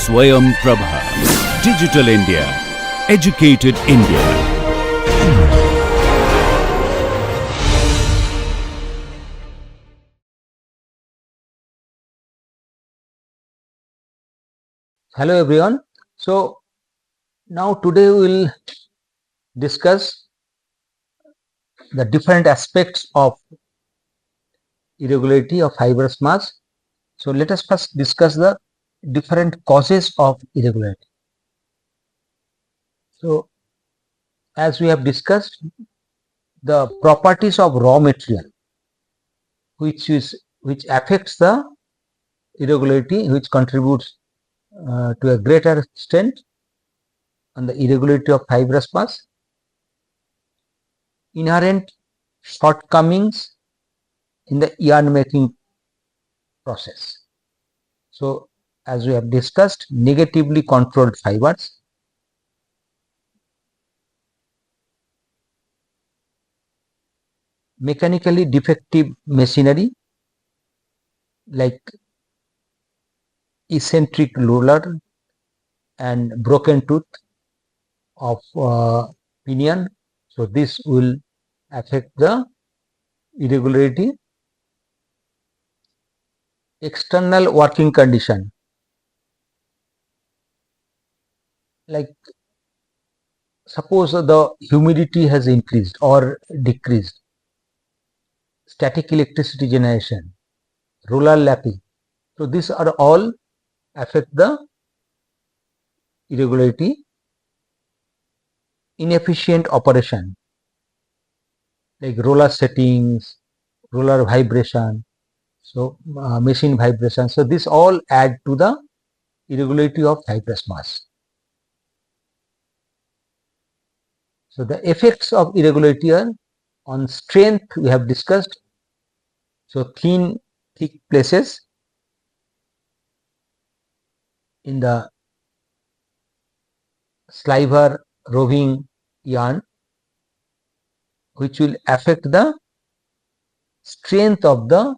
Swayam Prabha. Digital India. Educated India. Hello everyone. So now today we will discuss the different aspects of irregularity of fibrous mass. So let us first discuss the different causes of irregularity. So as we have discussed, the properties of raw material which affects the irregularity, which contributes to a greater extent on the irregularity of fibrous mass, inherent shortcomings in the yarn making process. So as we have discussed, negatively controlled fibers, mechanically defective machinery like eccentric roller and broken tooth of pinion. So this will affect the irregularity. External working condition like suppose the humidity has increased or decreased, static electricity generation, roller lapping. So these are all affect the irregularity. Inefficient operation like roller settings, roller vibration, so machine vibration. So this all add to the irregularity of fibrous mass. So the effects of irregularity are on strength we have discussed. So thin, thick places in the sliver roving yarn, which will affect the strength of the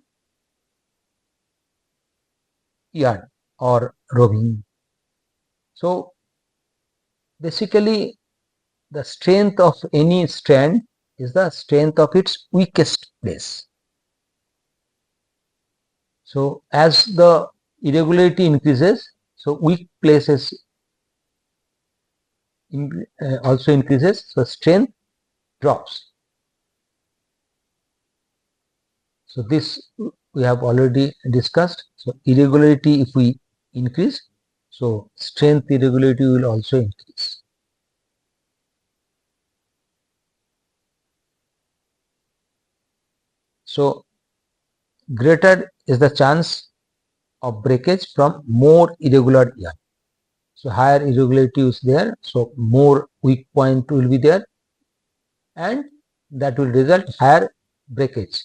yarn or roving. So basically the strength of any strand is the strength of its weakest place. So as the irregularity increases, so weak places also increases, so strength drops. So this we have already discussed. So irregularity, if we increase, so strength irregularity will also increase. So greater is the chance of breakage from more irregular yarn. So higher irregularity is there, so more weak point will be there, and that will result higher breakage.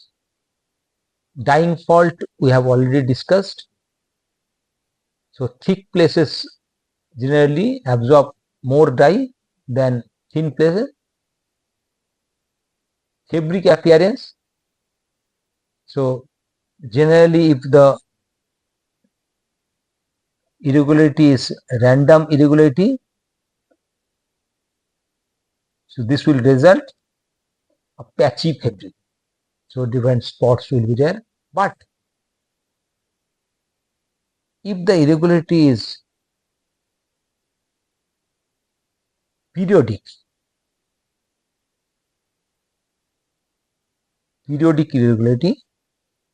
Dyeing fault we have already discussed. So thick places generally absorb more dye than thin places. Fabric appearance. So generally if the irregularity is random irregularity, so this will result a patchy fabric. So different spots will be there. But if the irregularity is periodic irregularity,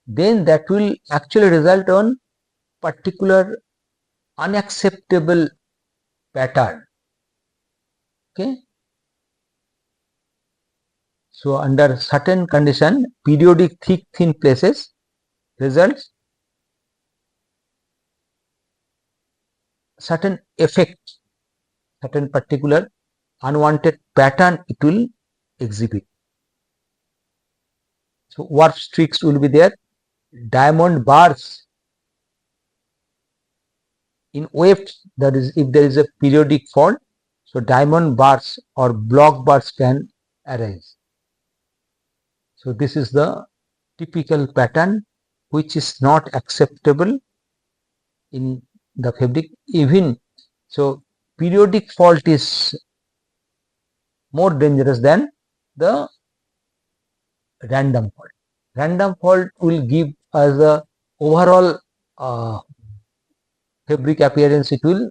then that will actually result on particular unacceptable pattern. Okay. So under certain condition, periodic thick thin places results certain effect, certain particular unwanted pattern it will exhibit. So warp streaks will be there, diamond bars in waves, that is if there is a periodic fault, so diamond bars or block bars can arise. So this is the typical pattern which is not acceptable in the fabric even. So periodic fault is more dangerous than the random fault. Random fault will give us a overall fabric appearance, it will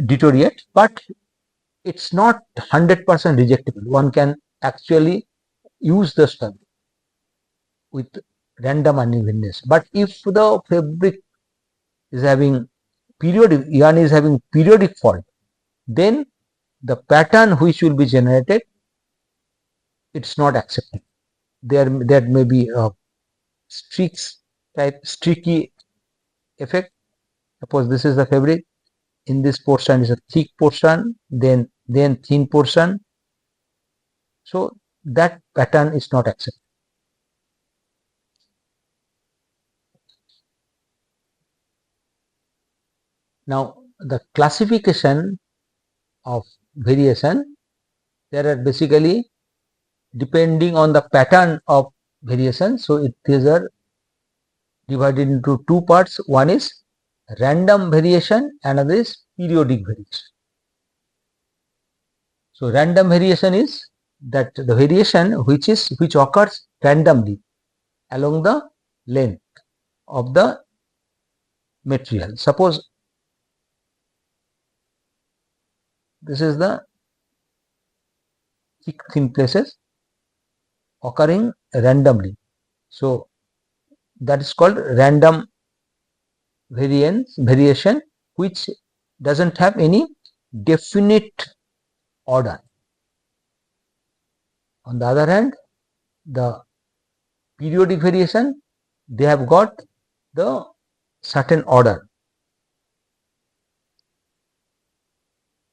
deteriorate, but it's not 100% rejectable. One can actually use the fabric with random unevenness. But if the fabric is having periodic, yarn is having periodic fault, then the pattern which will be generated, it's not accepted. There may be a streaky effect. Suppose this is the fabric, in this portion is a thick portion, then thin portion, so that pattern is not accepted. Now the classification of variation, there are basically depending on the pattern of variation. So these are divided into two parts. One is random variation, another is periodic variation. So random variation is that the variation which occurs randomly along the length of the material. Suppose this is the thick thin places occurring randomly. So that is called random variation, which doesn't have any definite order. On the other hand, the periodic variation, they have got the certain order.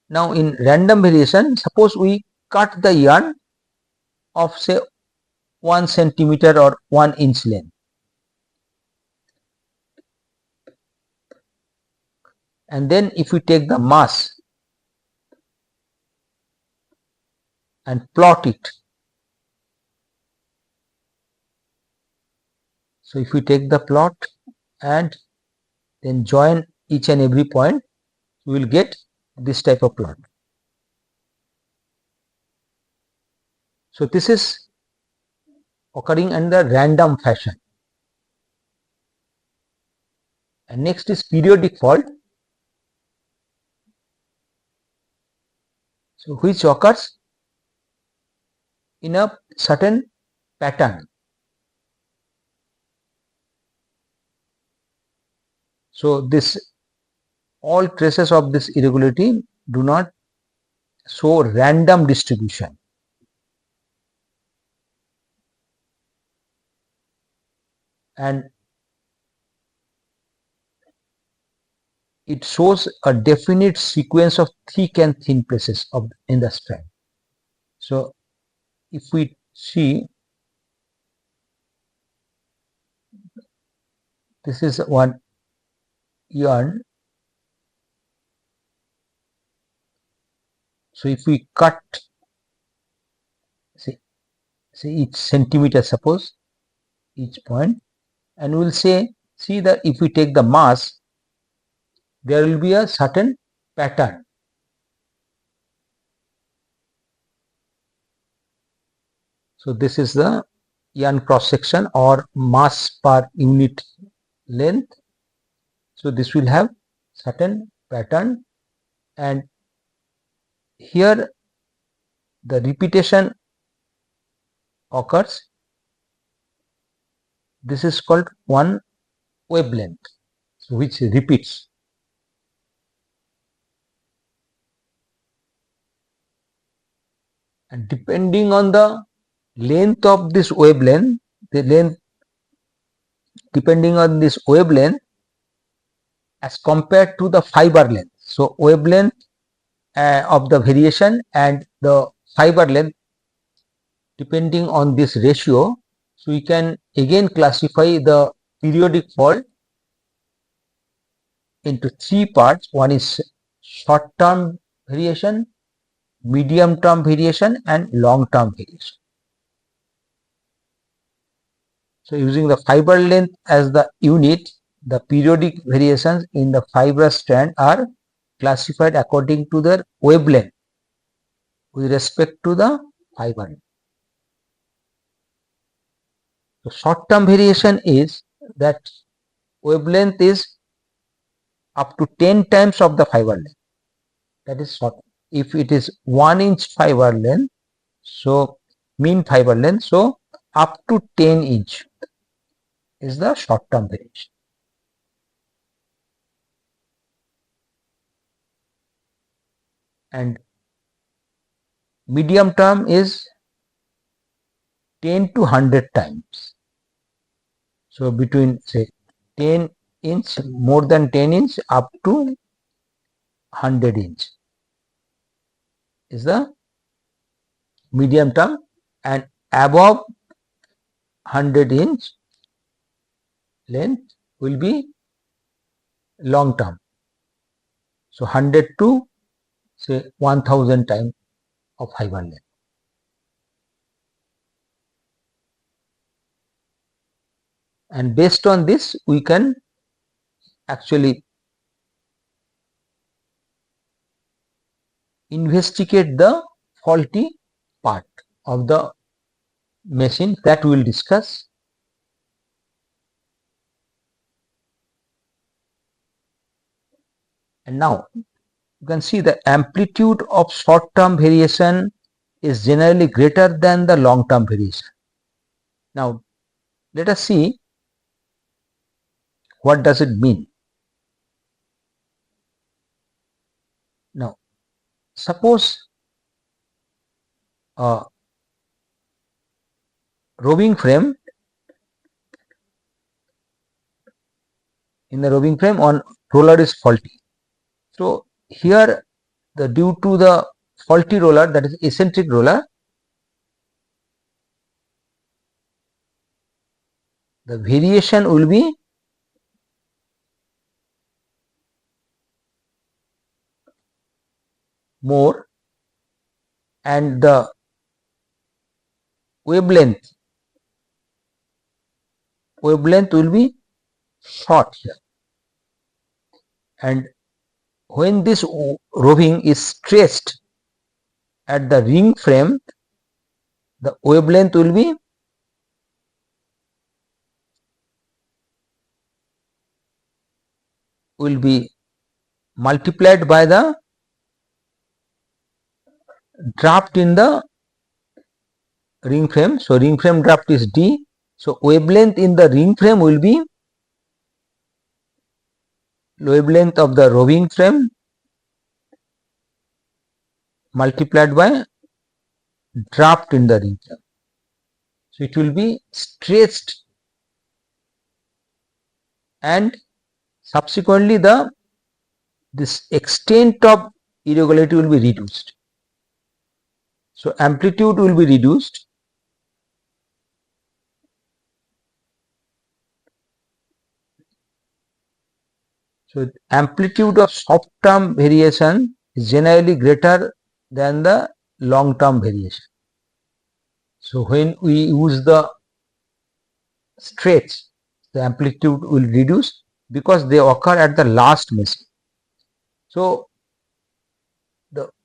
Now in random variation, suppose we cut the yarn of say 1 centimeter or 1 inch length, and then if we take the mass and plot it, so if we take the plot and then join each and every point, we will get this type of plot. So this is occurring in the random fashion. And next is periodic fault, so which occurs in a certain pattern. So this all traces of this irregularity do not show random distribution. And it shows a definite sequence of thick and thin places in the strand. So if we see, this is one yarn. So if we cut, say each centimeter, suppose each point, and we will see that if we take the mass, there will be a certain pattern. So this is the yarn cross section or mass per unit length. So this will have certain pattern, and here the repetition occurs. This is called one wavelength, which repeats. And depending on the length of this wavelength, depending on this wavelength as compared to the fiber length. So wavelength of the variation and the fiber length, depending on this ratio, so we can again classify the periodic fault into three parts. One is short term variation, medium term variation, and long term variation. So using the fiber length as the unit, the periodic variations in the fibrous strand are classified according to their wavelength with respect to the fiber. So short term variation is that wavelength is up to 10 times of the fiber length. That is short. If it is 1 inch fiber length, so mean fiber length, so up to 10 inch is the short term variation. And medium term is 10 to 100 times. So between say 10 inch, more than 10 inch up to 100 inch is the medium term, and above 100 inch length will be long term. So 100 to say 1000 times of fiber length. And based on this, we can actually investigate the faulty part of the machine that we will discuss. And now you can see the amplitude of short term variation is generally greater than the long term variation. Now let us see what does it mean. Now suppose a roving frame, in the roving frame on roller is faulty. So here due to the faulty roller, that is eccentric roller, the variation will be more and the wavelength will be short here. And when this roving is stretched at the ring frame, the wavelength will be multiplied by the draft in the ring frame. So ring frame draft is D. So wavelength in the ring frame will be wavelength of the roving frame multiplied by draft in the ring frame. So it will be stretched, and subsequently this extent of irregularity will be reduced. So amplitude will be reduced. So amplitude of short term variation is generally greater than the long term variation. So when we use the stretch, the amplitude will reduce because they occur at the last machine. So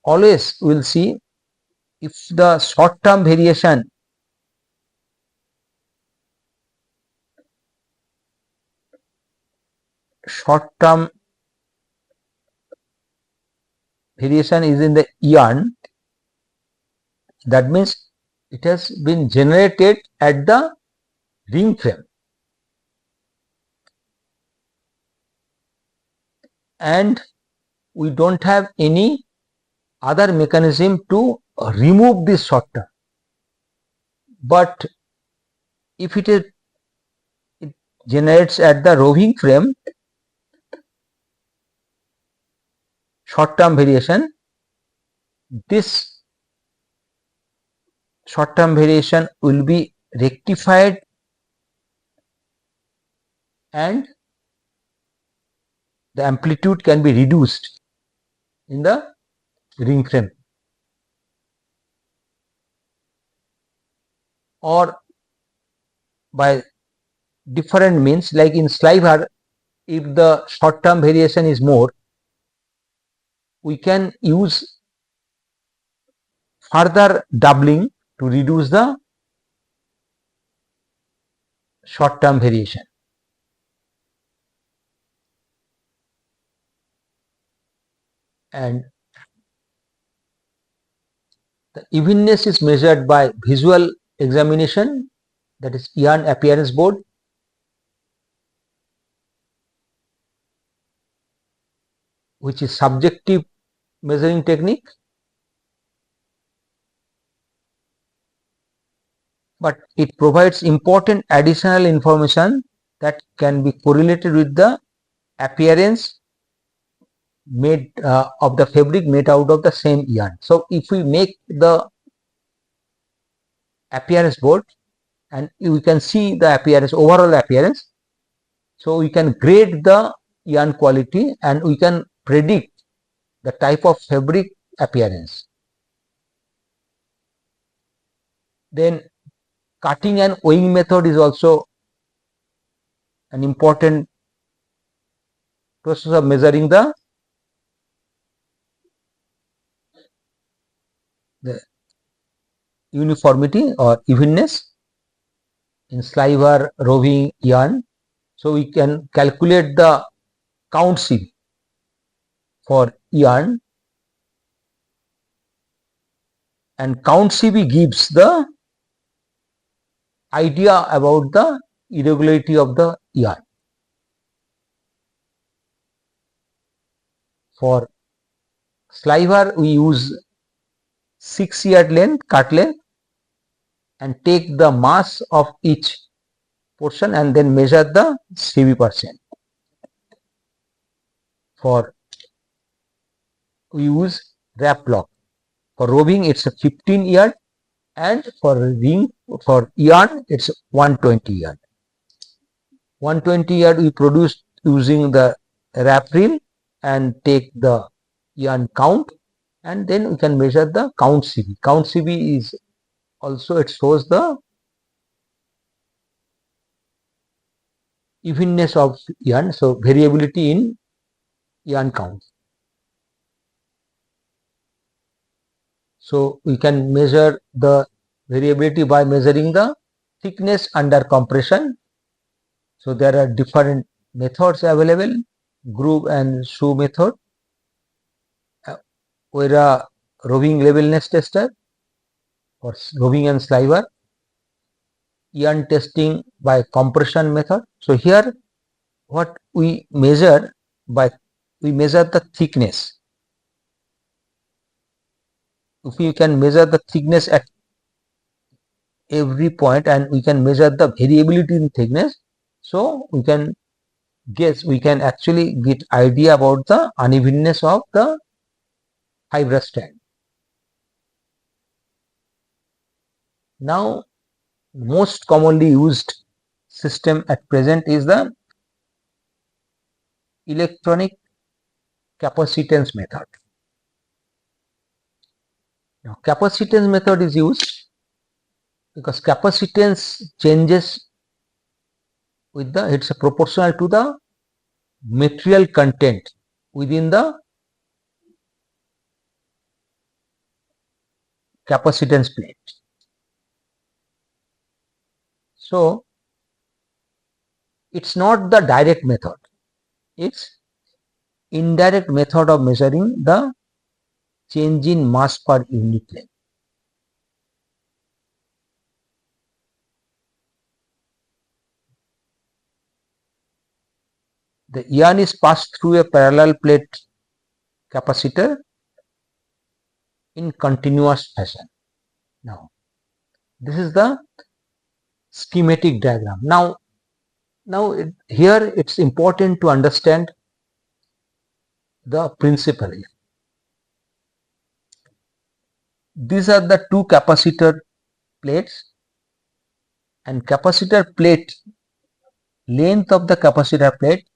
always we will see if the short term variation is in the yarn, that means it has been generated at the ring frame, and we don't have any other mechanism to remove this short term. But if it generates at the roving frame short term variation, this short term variation will be rectified and the amplitude can be reduced in the ring frame, or by different means, like in sliver if the short term variation is more, we can use further doubling to reduce the short term variation. And the evenness is measured by visual examination, that is yarn appearance board, which is subjective measuring technique, but it provides important additional information that can be correlated with the appearance made of the fabric made out of the same yarn. So if we make the appearance board and we can see the appearance, overall appearance, so we can grade the yarn quality and we can predict the type of fabric appearance. Then cutting and weighing method is also an important process of measuring the uniformity or evenness in sliver roving yarn. So we can calculate the count CV for yarn, and count CV gives the idea about the irregularity of the yarn. For sliver we use 6 yard length cut length and take the mass of each portion and then measure the CV%. For we use wrap block. For roving it's a 15 yard, and for yarn it's 120 yard. 120 yard we produce using the wrap reel and take the yarn count, and then we can measure the count CV. Count CV is also, it shows the evenness of yarn, so variability in yarn count. So we can measure the variability by measuring the thickness under compression. So there are different methods available, groove and shoe method, where roving levelness tester for roving and sliver, yarn testing by compression method. So here what we measure we measure the thickness. If we can measure the thickness at every point and we can measure the variability in thickness, so we can actually get idea about the unevenness of the fibrous strand. Now most commonly used system at present is the electronic capacitance method. Now capacitance method is used because capacitance changes with the, it's proportional to the material content within the capacitance plate. So it's not the direct method, it's indirect method of measuring the change in mass per unit length. The yarn is passed through a parallel plate capacitor in continuous fashion. Now this is the schematic diagram. Now here it's important to understand the principle. These are the two capacitor plates, and capacitor plate length of the capacitor plate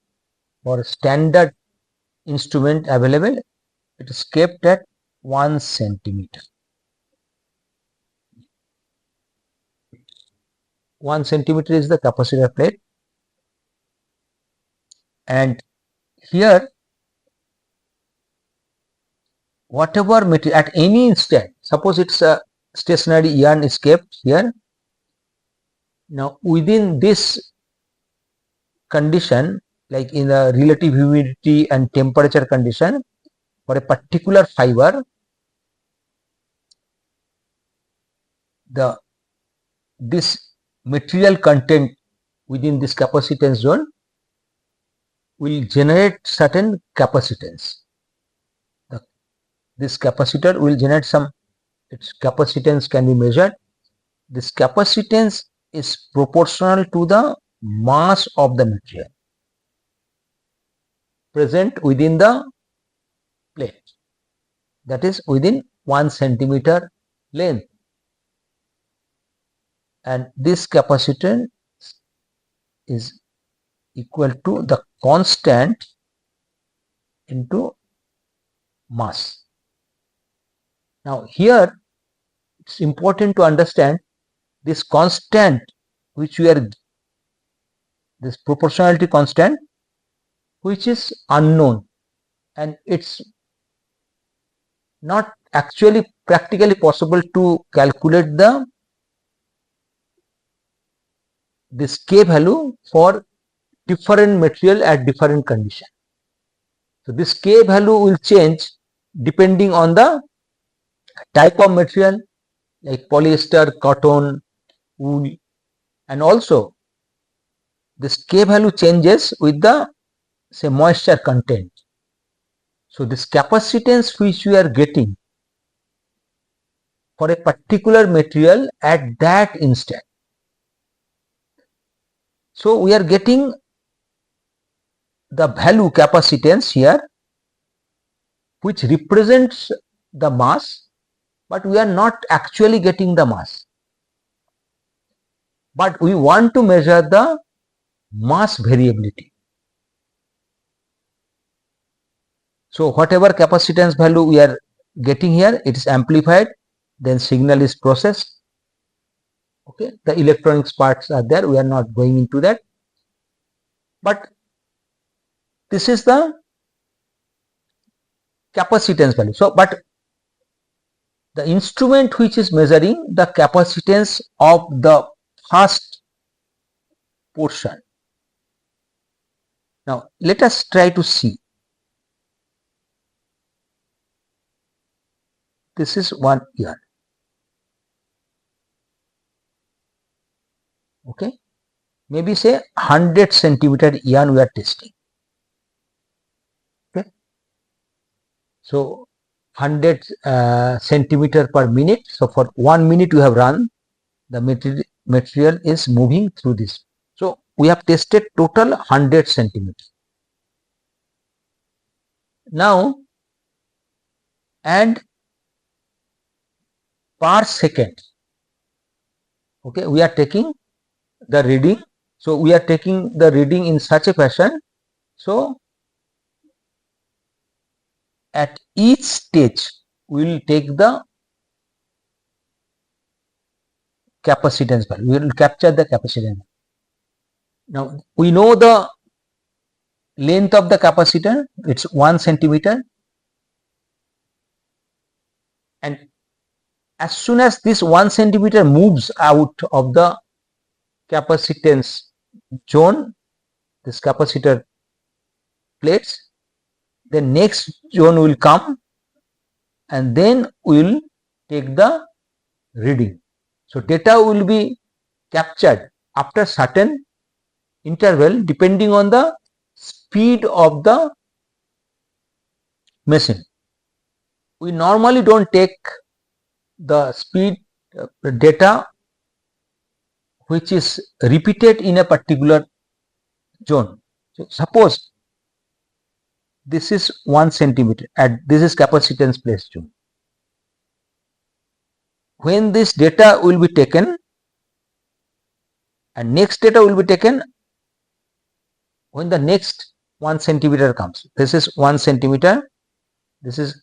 for standard instrument available, it is kept at 1 centimeter. 1 centimeter is the capacitor plate. and here whatever material at any instant, suppose it's a stationary yarn is kept here. Now within this condition, like in a relative humidity and temperature condition, for a particular fiber, this material content within this capacitance zone will generate certain capacitance. This capacitor will generate some, its capacitance can be measured. This capacitance is proportional to the mass of the material present within the plate, that is within 1 centimeter length, and this capacitance is equal to the constant into mass. Now here it's important to understand this constant which we are, this proportionality constant, which is unknown, and it's not actually practically possible to calculate this K value for different material at different condition. So this K value will change depending on the type of material, like polyester, cotton, wool, and also this K value changes with the, say, moisture content. So this capacitance which we are getting for a particular material at that instant, so we are getting the value capacitance here which represents the mass, but we are not actually getting the mass, but we want to measure the mass variability. So whatever capacitance value we are getting here, it is amplified, then signal is processed. Okay, the electronics parts are there, we are not going into that, but this is the capacitance value. So but the instrument which is measuring the capacitance of the first portion. Now let us try to see. This is one yarn. Okay, maybe say 100 centimeter yarn we are testing. Okay, so 100 centimeter per minute. So for 1 minute you have run, the material is moving through this. So we have tested total 100 centimeters. Now, and per second, okay, we are taking the reading. So we are taking the reading in such a fashion. So at each stage we will take the capacitance value. We will capture the capacitance. Now we know the length of the capacitor, it's 1 centimeter, and as soon as this 1 centimeter moves out of the capacitance zone, this capacitor plates, the next zone will come and then we will take the reading. So data will be captured after certain interval depending on the speed of the machine. We normally don't take the speed data which is repeated in a particular zone. So suppose this is 1 centimeter and this is capacitance place zone. When this data will be taken and next data will be taken when the next 1 centimeter comes. This is 1 centimeter, this is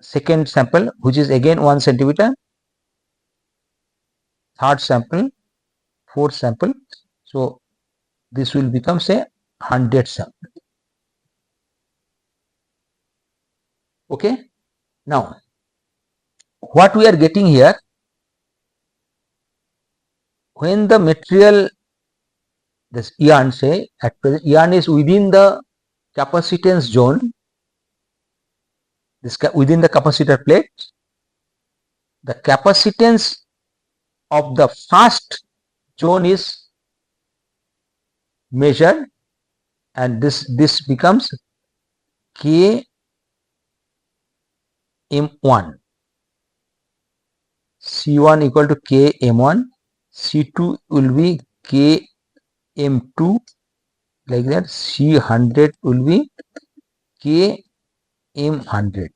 second sample which is again 1 centimeter, third sample, fourth sample. So this will become, say, hundredths of. Okay. Now, what we are getting here, when the material, this yarn, say at present yarn is within the capacitance zone, this within the capacitor plate, the capacitance of the first zone is measured, and this becomes K M1, C1 equal to K M1, C2 will be K M2, like that, C100 will be K M100.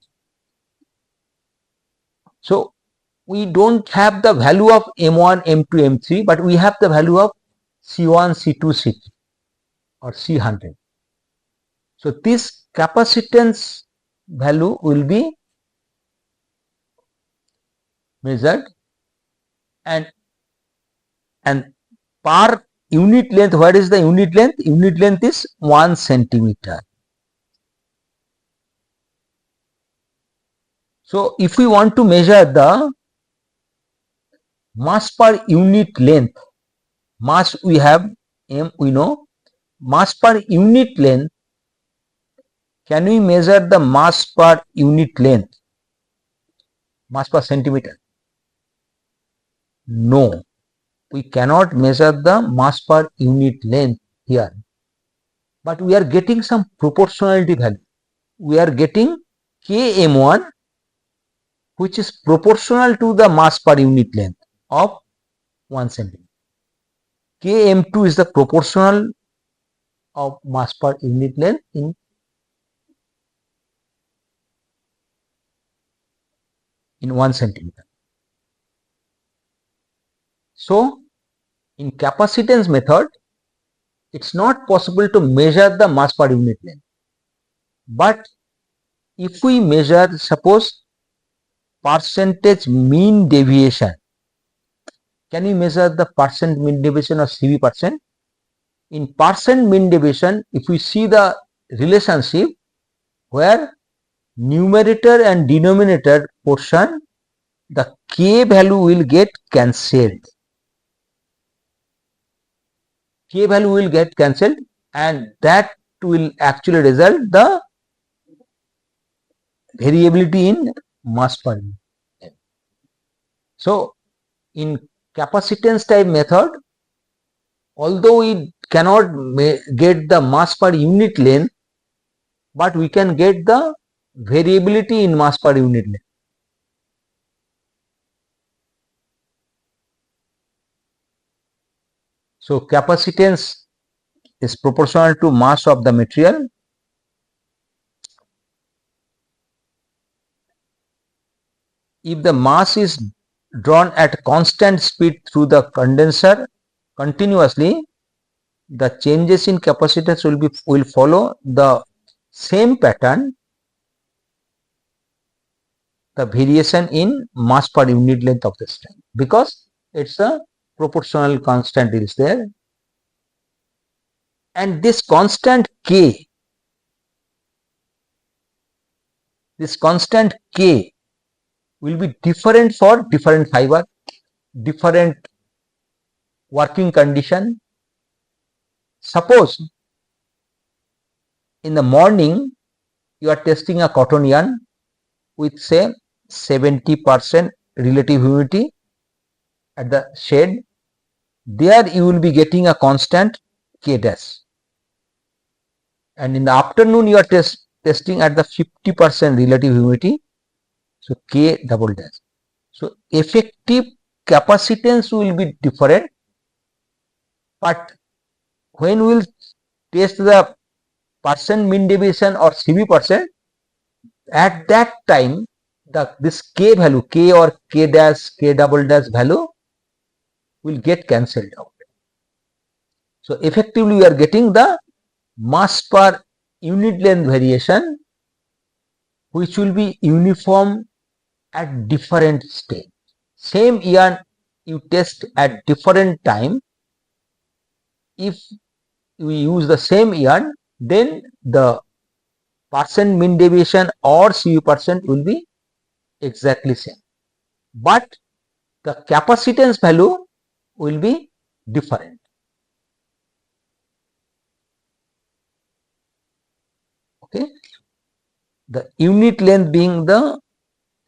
So we don't have the value of M1, M2, M3, but we have the value of C1, C2, C3 or C100. So this capacitance value will be measured, and per unit length, what is the unit length? Unit length is 1 centimeter. So if we want to measure the mass per unit length, mass we have M, we know, mass per unit length, can we measure the mass per unit length, mass per centimeter? No, we cannot measure the mass per unit length here, but we are getting some proportionality value. We are getting Km1, which is proportional to the mass per unit length of 1 centimeter. Km2 is the proportional of mass per unit length in 1 centimeter. So in capacitance method, it's not possible to measure the mass per unit length. But if we measure, suppose, percentage mean deviation, can we measure the percent mean deviation of CV percent? In percent mean deviation, if we see the relationship where numerator and denominator portion, the K value will get cancelled. K value will get cancelled, and that will actually result the variability in mass per unit. So in capacitance type method, although we cannot get the mass per unit length, but we can get the variability in mass per unit length. So capacitance is proportional to mass of the material. If the mass is drawn at constant speed through the condenser continuously, the changes in capacitance will follow the same pattern, the variation in mass per unit length of the strand, because it's a proportional constant is there, and this constant K, will be different for different fiber, different working condition. Suppose in the morning you are testing a cotton yarn with, say, 70% relative humidity at the shade, there you will be getting a constant K dash, and in the afternoon you are testing at the 50% relative humidity, so K double dash. So effective capacitance will be different, but when we will test the percent mean deviation or CV percent, at that time this K value, K or K dash, K double dash value will get cancelled out. So effectively we are getting the mass per unit length variation, which will be uniform at different stage. Same yarn you test at different time, if we use the same yarn, then the percent mean deviation or CU percent will be exactly same, but the capacitance value will be different. Okay, the unit length being the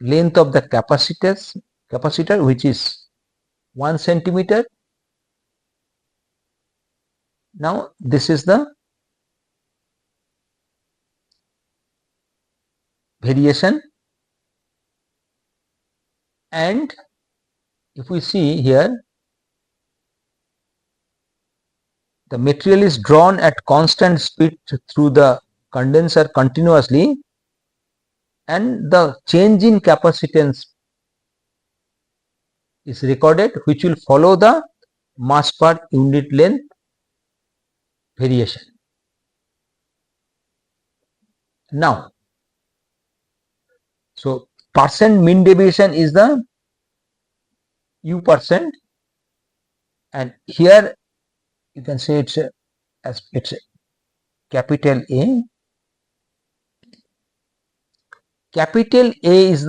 length of the capacitor, which is 1 centimeter. Now this is the variation, and if we see here, the material is drawn at constant speed through the condenser continuously, and the change in capacitance is recorded, which will follow the mass per unit length variation. Now, so percent mean deviation is the U percent, and here you can say it's as it's capital A. Capital A is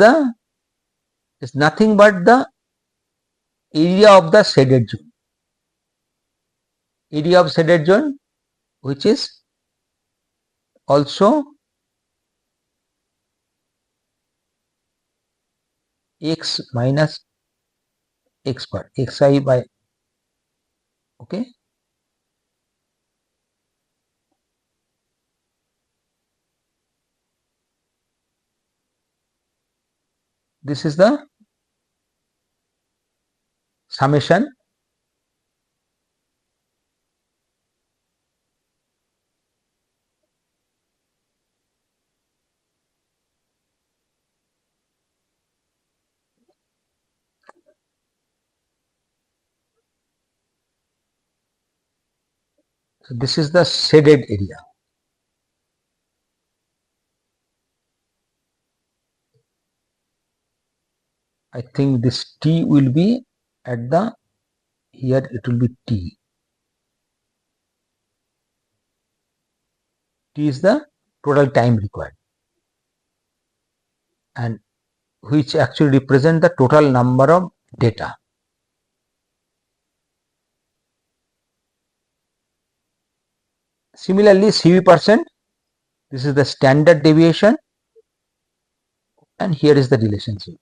nothing but the area of the shaded zone. Area of shaded zone, which is also x minus x bar, xi by, okay. This is the summation. So this is the shaded area. I think this T will be at the, here it will be T. T is the total time required, and which actually represent the total number of data. Similarly, CV percent, this is the standard deviation, and here is the relationship.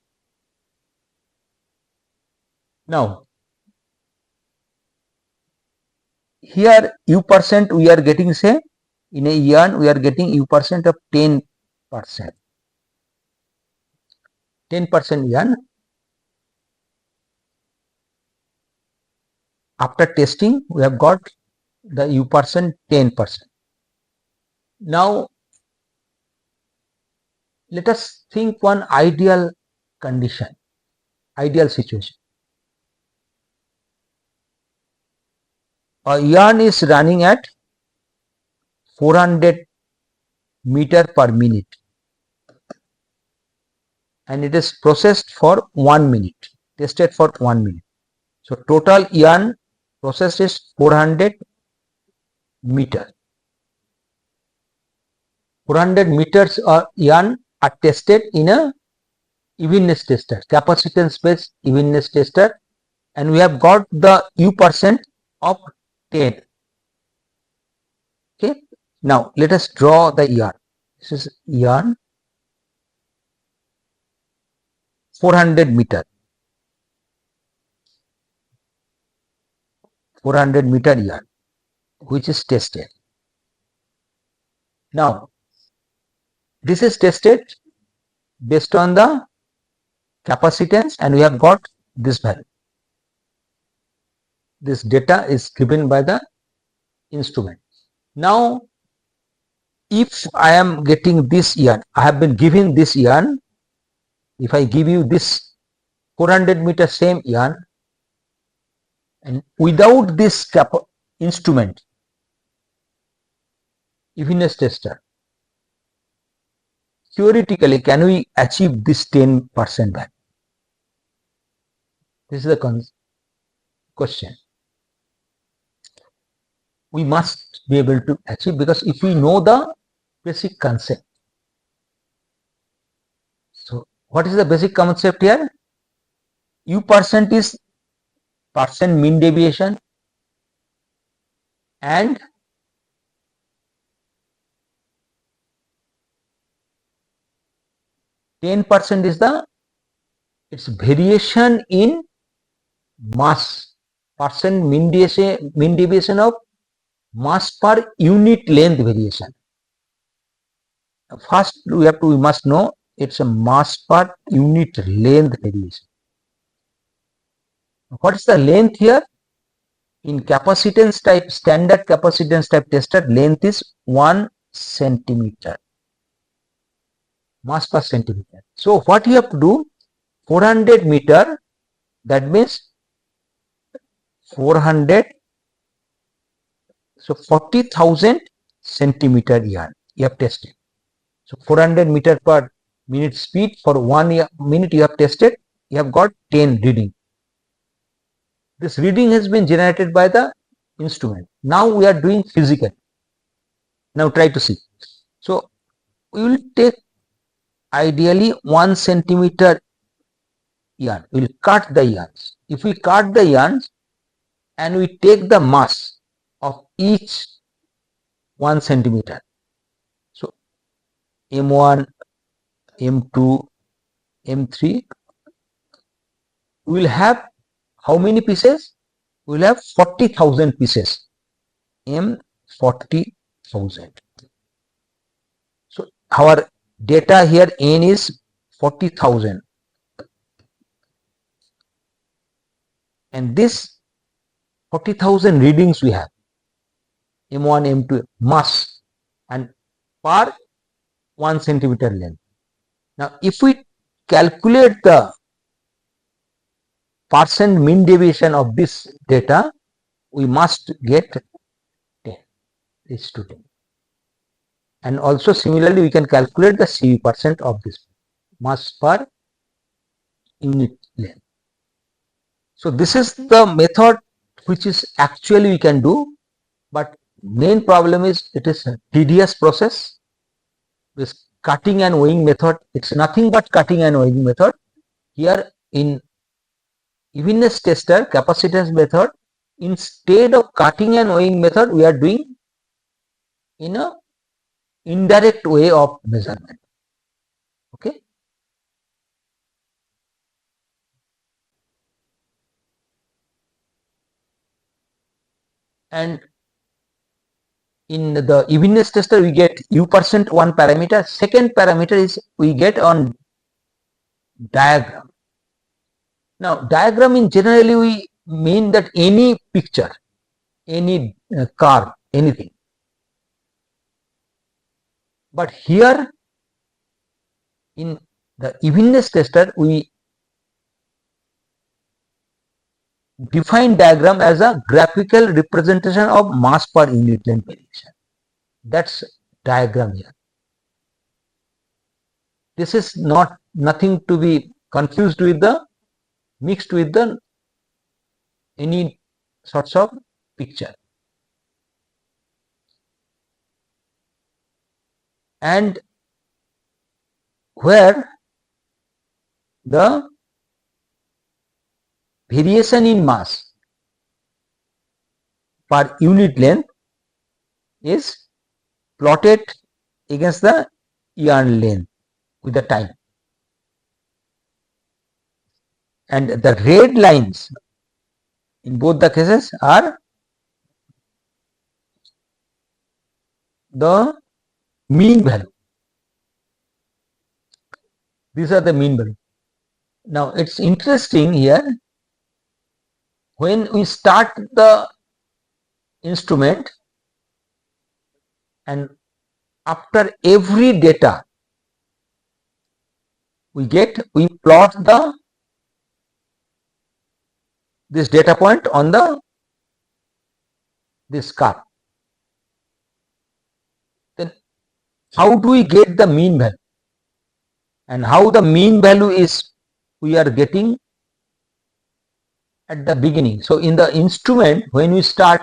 Now, here U percent we are getting, say, in a yarn we are getting U percent of 10%. 10% yarn. After testing, we have got the U percent 10%. Now, let us think one ideal condition, ideal situation. A yarn is running at 400 meter per minute, and it is processed for 1 minute, tested for 1 minute. So total yarn processed is 400 meter. 400 meters of yarn are tested in a evenness tester, capacitance based evenness tester, and we have got the U percent of 10. Okay. Now let us draw the yarn. This is yarn 400 meter. 400 meter yarn, which is tested. Now, this is tested based on the capacitance, and we have got this value. This data is given by the instrument. Now, if I am getting this yarn, I have been given this yarn. If I give you this 400 meter same yarn, and without this instrument, evenness tester, theoretically, can we achieve this 10% value? This is the question. we must be able to achieve, because if we know the basic concept. So what is the basic concept here? U% is percent mean deviation, and %10 is the its variation in mass, percent mean deviation of mass per unit length variation. First we must know it's a mass per unit length variation. What is the length here? In capacitance type, standard capacitance type tester, length is 1 centimeter, mass per centimeter. So what you have to do, 400 meter, that means 400, so 40,000 centimeter yarn you have tested. So 400 meter per minute speed for 1 minute you have tested, you have got 10 reading. This reading has been generated by the instrument. Now we are doing physical. Now try to see. So we will take ideally 1 centimeter yarn. We will cut the yarns. If we cut the yarns and we take the mass of each 1 centimeter, so M1, M2, M3, we will have how many pieces? We will have 40,000 pieces. M 40,000. So our data here N is 40,000, and this 40,000 readings we have, M1, M2, mass, and per 1 centimeter length. Now if we calculate the percent mean deviation of this data, we must get 10, is to 10. And also similarly we can calculate the CV% of this, mass per unit length. So this is the method which is actually we can do, but main problem is it is a tedious process. This cutting and weighing method, it's nothing but cutting and weighing method. Here in evenness tester capacitance method, instead of cutting and weighing method, we are doing in a indirect way of measurement. Okay. And in the evenness tester we get U% one parameter. Second parameter is we get on diagram. Now diagram in generally we mean that any picture, any car, anything. But here in the evenness tester we define diagram as a graphical representation of mass per unit length variation. That's diagram here. This is nothing to be confused with the mixed with the any sorts of picture. And where the variation in mass per unit length is plotted against the yarn length with the time, and the red lines in both the cases are the mean value. These are the mean value. Now it's interesting here, when we start the instrument and after every data we plot this data point on this curve. Then how do we get the mean value, and how the mean value is we are getting at the beginning. So in the instrument when we start,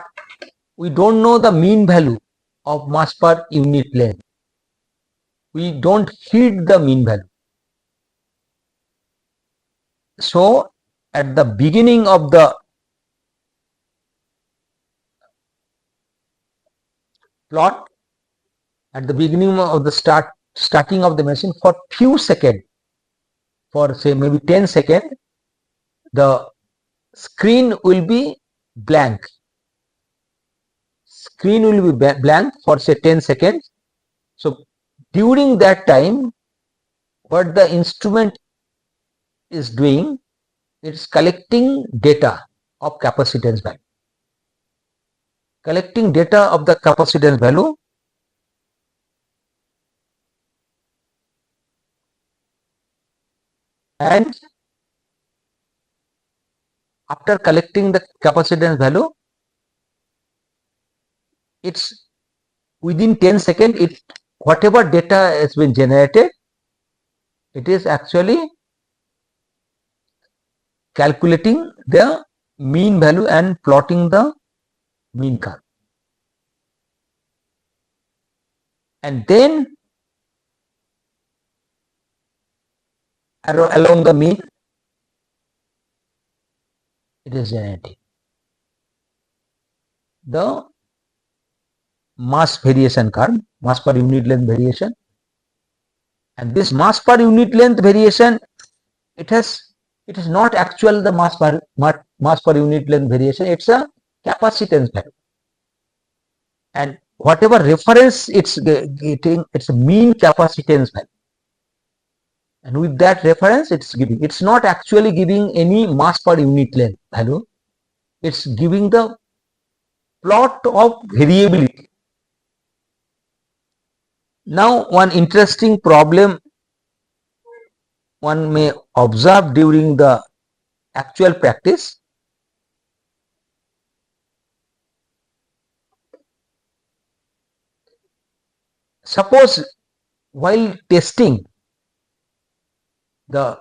we don't know the mean value of mass per unit length. We don't feed the mean value. So at the beginning of the plot, at the beginning of the starting of the machine, for few seconds, for say maybe 10 seconds, the screen will be blank. Screen will be blank for say 10 seconds. So during that time, what the instrument is doing, it's collecting data of capacitance value. Collecting data of the capacitance value, and after collecting the capacitance value, it's within 10 seconds, it whatever data has been generated, it is actually calculating the mean value and plotting the mean curve. And then along the mean, it is generating the mass variation curve, mass per unit length variation. And this mass per unit length variation, it is not actual the mass per unit length variation, it's a capacitance value. And whatever reference it's getting, it's a mean capacitance value. And with that reference, it's not actually giving any mass per unit length value, it's giving the plot of variability. Now, one interesting problem one may observe during the actual practice. Suppose while testing the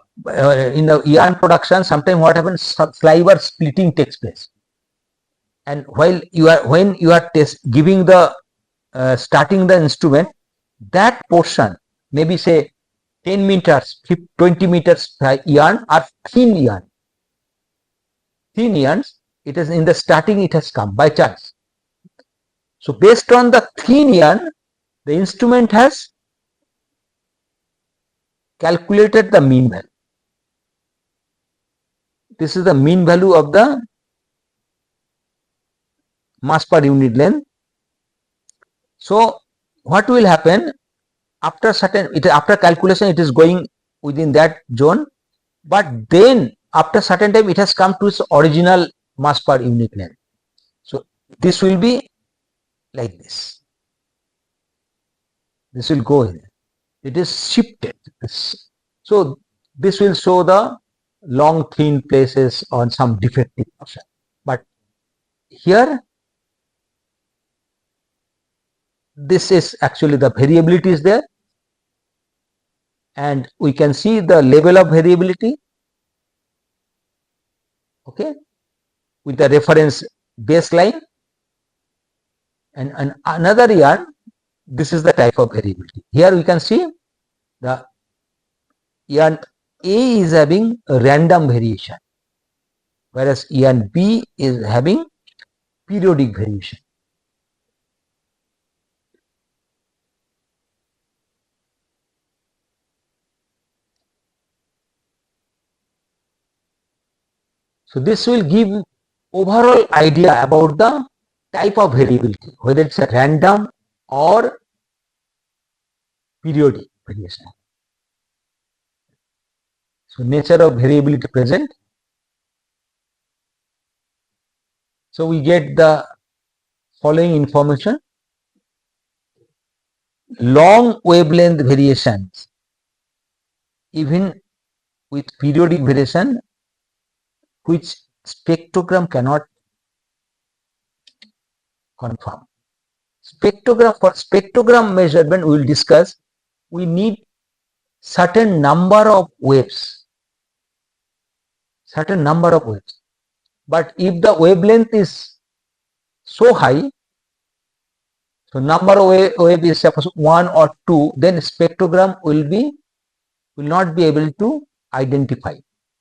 in the yarn production, sometimes what happens, sliver splitting takes place, and when you are giving the starting the instrument, that portion, maybe say 10 meters, 20 meters yarn are thin yarns, it is in the starting, it has come by chance. So based on the thin yarn, the instrument has calculated the mean value. This is the mean value of the mass per unit length. So what will happen after after calculation, it is going within that zone, but then after certain time it has come to its original mass per unit length. So this will be like this. This will go in. It is shifted. So this will show the long thin places on some defective portion. But here, this is actually the variability is there, and we can see the level of variability, okay, with the reference baseline, and another yarn, this is the type of variability. Here we can see the yarn A is having a random variation, whereas yarn B is having periodic variation. So this will give overall idea about the type of variability, whether it's a random or periodic variation. So nature of variability present. So we get the following information: long wavelength variations, even with periodic variation, which spectrogram cannot confirm. For spectrogram measurement, we will discuss, we need certain number of waves. But if the wavelength is so high, So number of wave is suppose 1 or 2, then spectrogram will not be able to identify.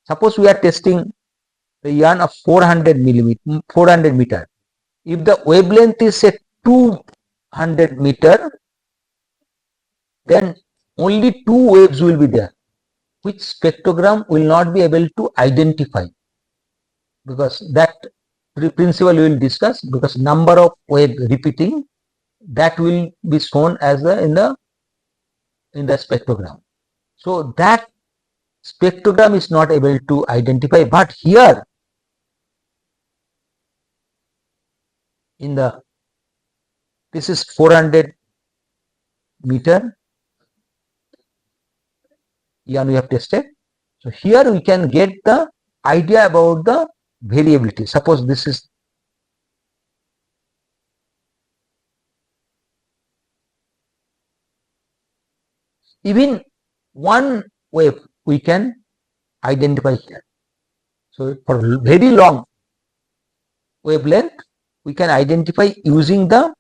Suppose we are testing the yarn of 400 meter. If the wavelength is say 200 meter, then only 2 waves will be there, which spectrogram will not be able to identify, because that principle we will discuss, because number of wave repeating, that will be shown as in the spectrogram. So that spectrogram is not able to identify, but here in the, this is 400 meter yarn we have tested. So here we can get the idea about the variability. Suppose this is even one wave we can identify here. So for very long wavelength we can identify using the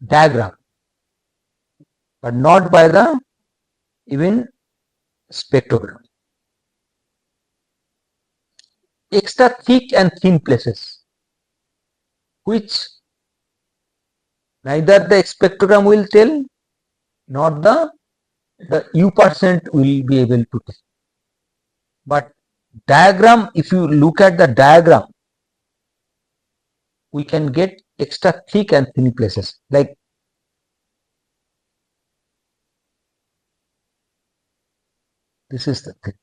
diagram, but not by the even spectrogram. Extra thick and thin places, which neither the spectrogram will tell nor the U% will be able to tell. But diagram, if you look at the diagram, we can get extra thick and thin places, like this is the thing.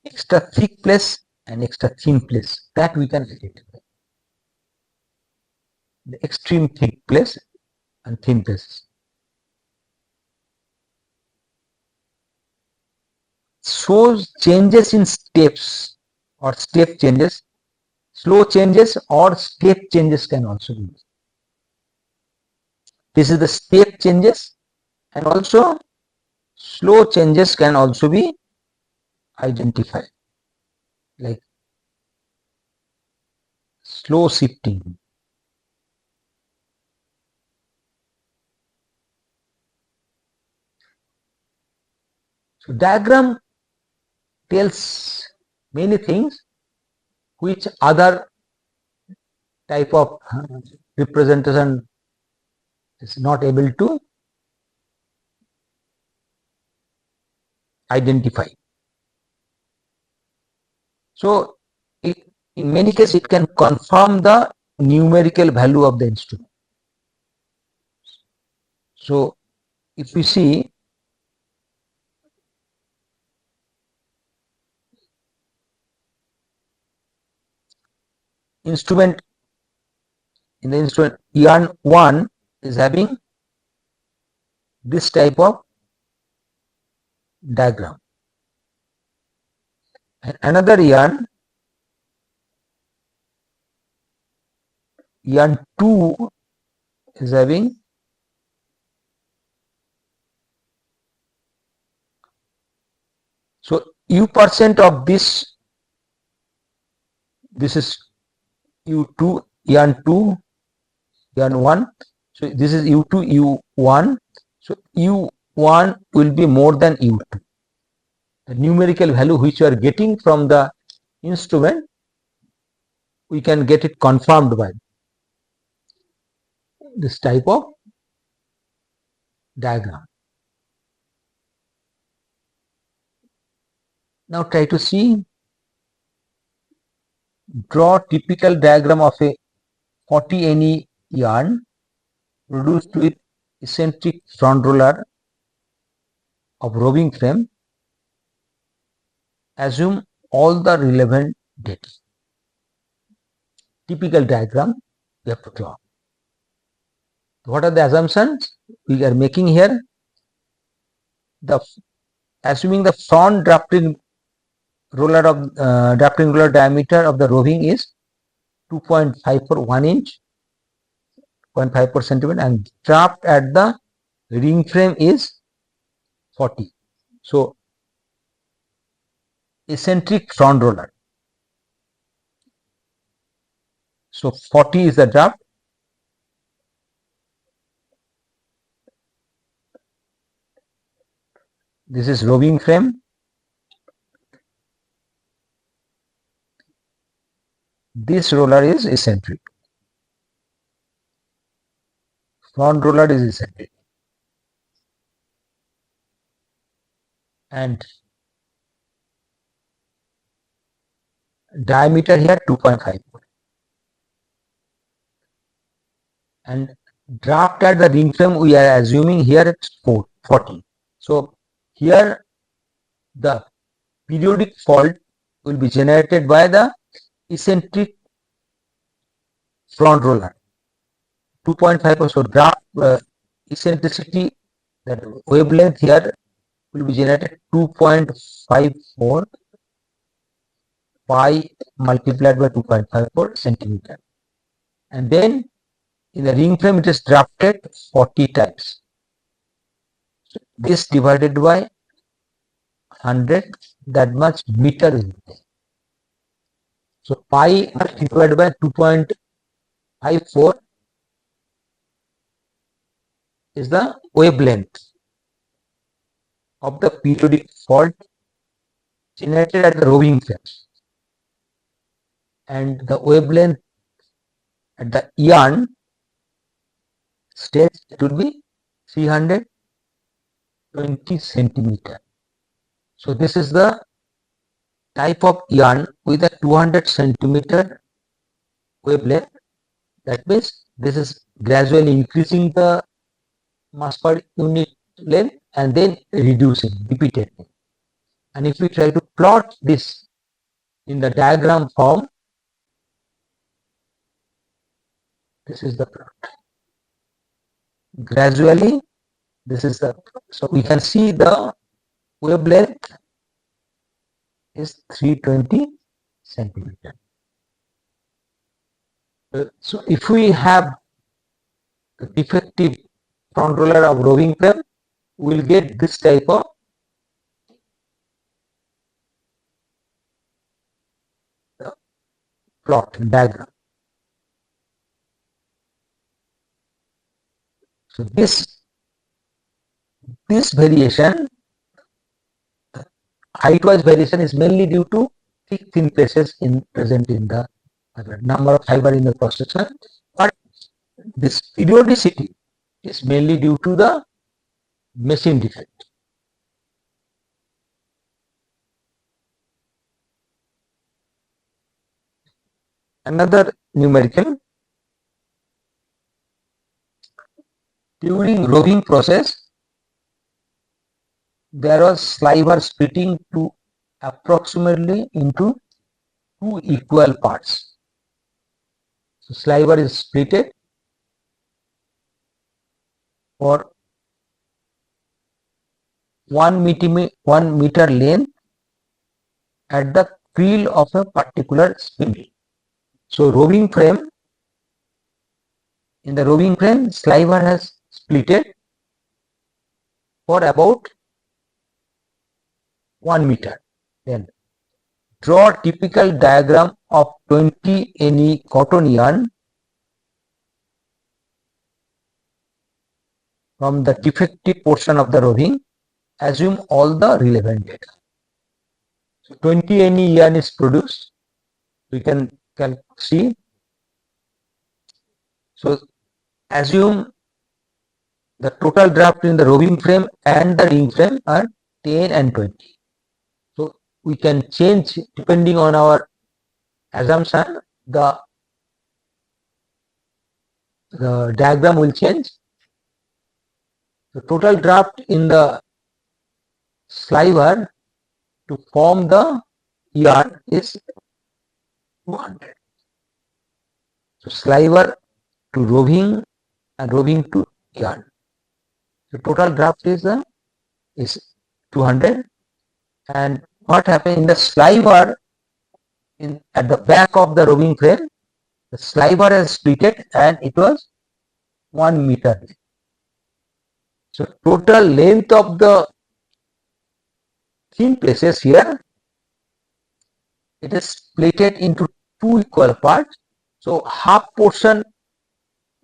Extra thick place and extra thin place, that we can identify. The extreme thick place and thin places. Shows changes in steps or step changes. Slow changes or step changes can also be used. This is the step changes, and also slow changes can also be identified, like slow shifting. So diagram tells many things which other type of representation is not able to identify. So in many cases it can confirm the numerical value of the instrument. So if we see instrument, in the instrument yarn 1 is having this type of diagram, and another yarn 2 is having so U% of this is U2 yarn 2 yarn 1, so this is U2 U1, so U1 will be more than U2. The numerical value which you are getting from the instrument, we can get it confirmed by this type of diagram. Now try to see, draw typical diagram of a 40 NE yarn produced with eccentric front roller of roving frame. Assume all the relevant dates. Typical diagram we have to draw. What are the assumptions we are making here? Assuming the front drafting roller diameter of the roving is 2.5 for 1 inch, 0.5 centimeter, and draft at the ring frame is 40. So eccentric front roller. So 40 is the draft. This is roving frame. This roller is eccentric. Front roller is eccentric. And diameter here 2.5. And draft at the ring frame we are assuming here it's 40. So here the periodic fault will be generated by the eccentric front roller 2.5 or so. Draft eccentricity, that wavelength here will be generated 2.54 pi multiplied by 2.54 centimeter, and then in the ring frame it is drafted 40 times. So this divided by 100, that much meter is there. So pi divided by 2.54 is the wavelength of the periodic fault generated at the roving frame, and the wavelength at the yarn stage it will be 320 centimeter. So this is the type of yarn with a 200 centimeter wavelength. That means this is gradually increasing the mass per unit length and then reducing repeatedly. And if we try to plot this in the diagram form, this is the plot. Gradually, this is the, so we can see the wavelength is 320 centimeter. So if we have the defective front roller of roving frame, we will get this type of plot diagram. So this variation, height-wise variation, is mainly due to thick thin places present in the number of fiber in the cross section, but this periodicity is mainly due to the machine defect. Another numerical: during roving process, there was sliver splitting to approximately into 2 equal parts. So sliver is splitted for 1 meter length at the creel of a particular spindle. So roving frame, in the roving frame, sliver has splitted for about 1 meter. Then draw typical diagram of 20 NE cotton yarn from the defective portion of the roving. Assume all the relevant data. So 20 NE yarn is produced. We can see. So assume the total draft in the roving frame and the ring frame are 10 and 20. So we can change depending on our assumption. The diagram will change. The total draft in the sliver to form the yarn is 200. So sliver to roving and roving to yarn. The total draft is 200. And what happened in the sliver, at the back of the roving frame, the sliver has splitted and it was 1 meter. So total length of the thin places here, it is splitted into 2 equal parts. So half portion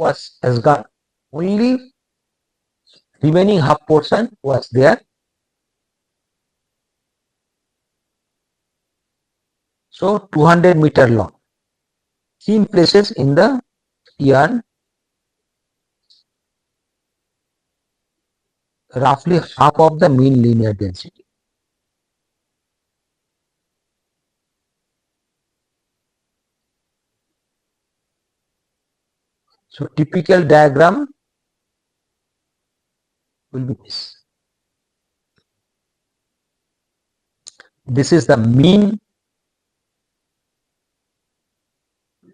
has gone. Only remaining half portion was there. So 200-meter long. Thin places in the yarn, roughly half of the mean linear density. So typical diagram will be this. This is the mean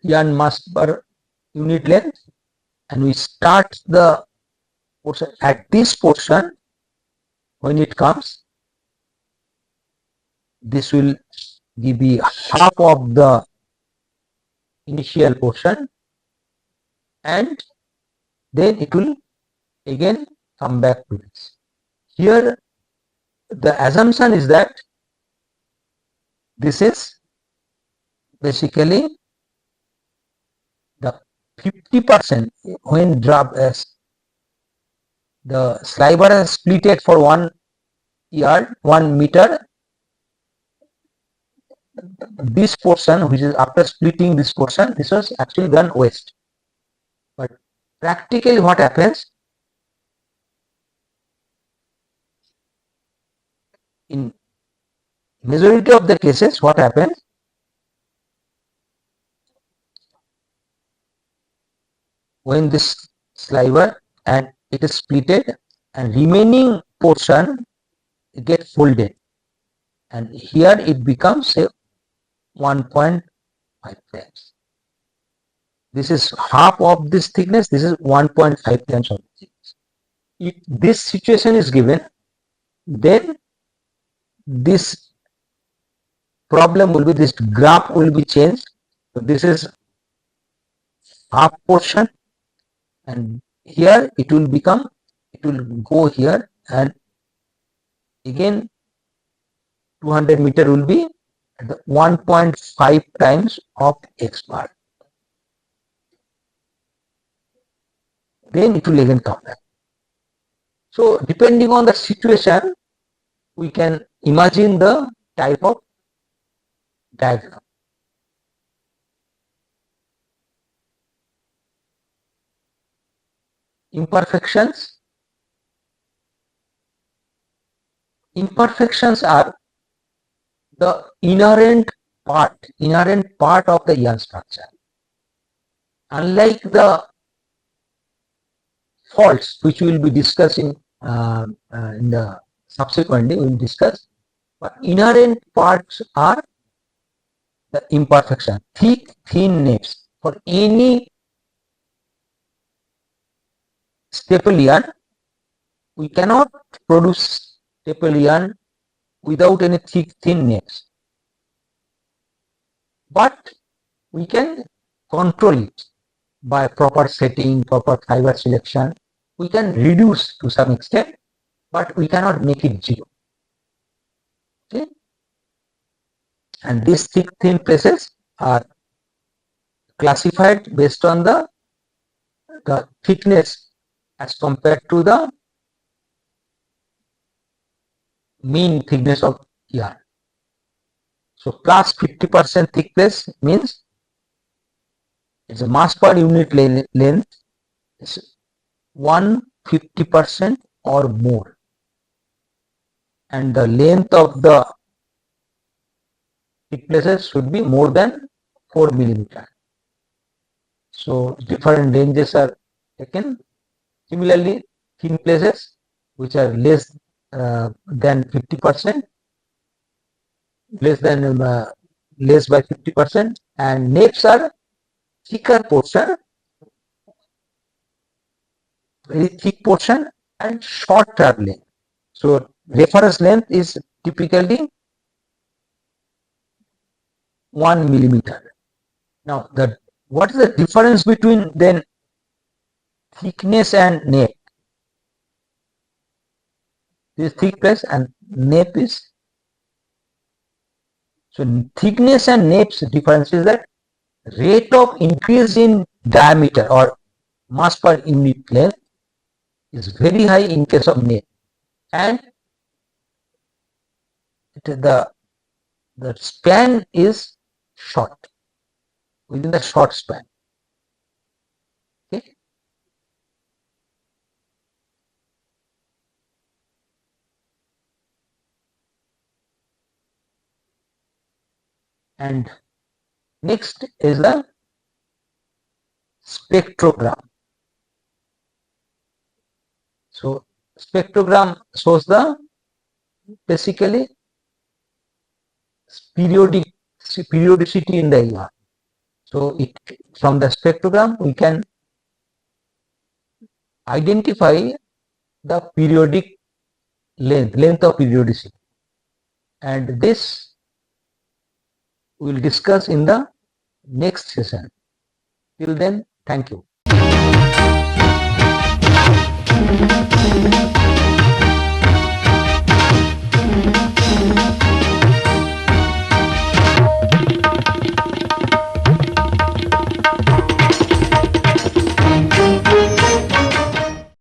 yarn mass per unit length, and we start the portion at this portion. When it comes, this will give me half of the initial portion, and then it will again come back to this. Here the assumption is that this is basically the 50% when drop as the sliver is split it for 1 yard, 1 meter. This portion, which is after splitting this portion, this was actually done waste. But practically what happens, in majority of the cases, what happens, when this sliver and it is splitted and remaining portion get folded, and here it becomes say 1.5 times. This is half of this thickness, this is 1.5 times of the thickness. If this situation is given, then this problem will be, this graph will be changed. So this is half portion, and here it will become, it will go here, and again 200 meter will be at the 1.5 times of x bar. Then it will again come back. So depending on the situation, we can imagine the type of diagram. Imperfections. Imperfections are the inherent part of the yarn structure. Unlike the faults, which we will be discussing in the subsequently, we will discuss, but inherent parts are the imperfection. Thick, thin naps. For any staple yarn, we cannot produce staple yarn without any thick, thin naps. But we can control it by proper setting, proper fiber selection. We can reduce to some extent, but we cannot make it zero. Okay? And these thick, thin places are classified based on the thickness as compared to the mean thickness of yarn. So plus 50% thickness means it's a mass per unit length is 150% or more, and the length of the thick places should be more than 4 millimeter. So different ranges are taken. Similarly, thin places which are less than 50%, less by 50%, and naps are thicker portion, very thick portion, and shorter length. So reference length is typically 1 millimeter. Now, what is the difference between then thickness and nape? This thickness and nape is, so thickness and nape's difference is that rate of increase in diameter or mass per unit length is very high in case of nail, and the span is short, within the short span. Okay. And next is the spectrogram. So spectrogram shows the basically periodicity in the yarn. So from the spectrogram we can identify the periodic length of periodicity, and this we will discuss in the next session. Till then, thank you.